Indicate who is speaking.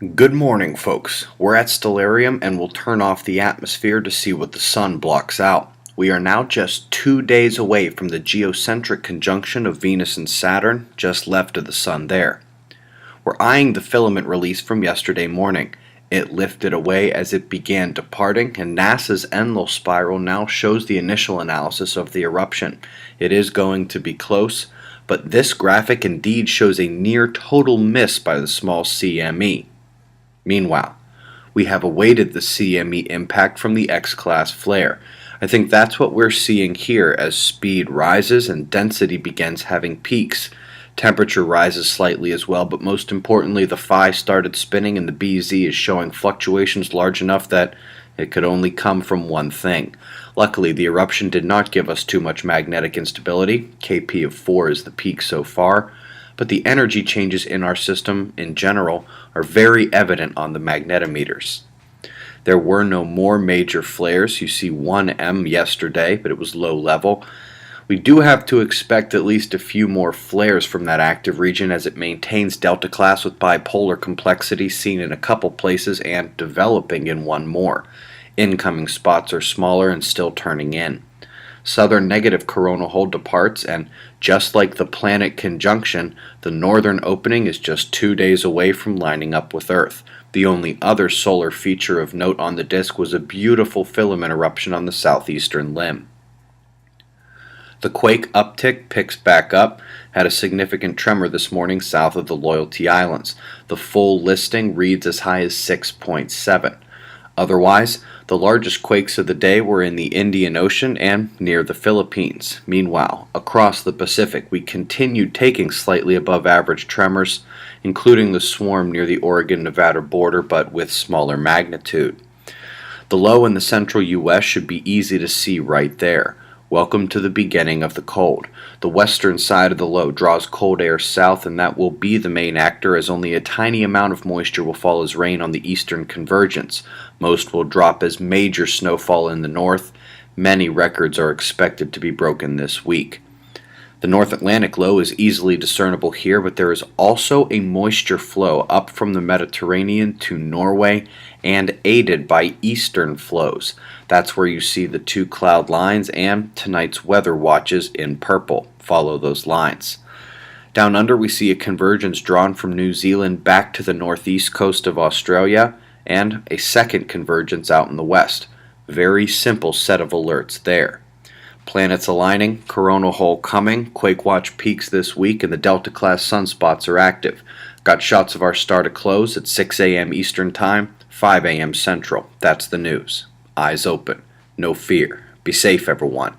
Speaker 1: Good morning, folks. We're at Stellarium and we'll turn off the atmosphere to see what the sun blocks out. We are now just 2 days away from the geocentric conjunction of Venus and Saturn, just left of the sun there. We're eyeing the filament release from yesterday morning. It lifted away as it began departing, and NASA's Enlil spiral now shows the initial analysis of the eruption. It is going to be close, but this graphic indeed shows a near total miss by the small CME. Meanwhile, we have awaited the CME impact from the X-class flare. I think that's what we're seeing here as speed rises and density begins having peaks. Temperature rises slightly as well, but most importantly, the phi started spinning and the BZ is showing fluctuations large enough that it could only come from one thing. Luckily, the eruption did not give us too much magnetic instability. KP of 4 is the peak so far. But the energy changes in our system in general are very evident on the magnetometers. There were no more major flares. You see 1M yesterday, but it was low level. We do have to expect at least a few more flares from that active region as it maintains delta class with bipolar complexity seen in a couple places and developing in one more. Incoming spots are smaller and still turning in. Southern negative coronal hole departs, and just like the planet conjunction, the northern opening is just 2 days away from lining up with Earth. The only other solar feature of note on the disk was a beautiful filament eruption on the southeastern limb. The quake uptick picks back up, had a significant tremor this morning south of the Loyalty Islands. The full listing reads as high as 6.7. Otherwise, the largest quakes of the day were in the Indian Ocean and near the Philippines. Meanwhile, across the Pacific, we continued taking slightly above average tremors, including the swarm near the Oregon-Nevada border, but with smaller magnitude. The low in the central U.S. should be easy to see right there. Welcome to the beginning of the cold. The western side of the low draws cold air south, and that will be the main actor as only a tiny amount of moisture will fall as rain on the eastern convergence. Most will drop as major snowfall in the north. Many records are expected to be broken this week. The North Atlantic low is easily discernible here, but there is also a moisture flow up from the Mediterranean to Norway and aided by eastern flows. That's where you see the two cloud lines and tonight's weather watches in purple. Follow those lines. Down under we see a convergence drawn from New Zealand back to the northeast coast of Australia and a second convergence out in the west. Very simple set of alerts there. Planets aligning, coronal hole coming, quake watch peaks this week, and the Delta class sunspots are active. Got shots of our star to close at 6 a.m. Eastern Time, 5 a.m. Central. That's the news. Eyes open. No fear. Be safe, everyone.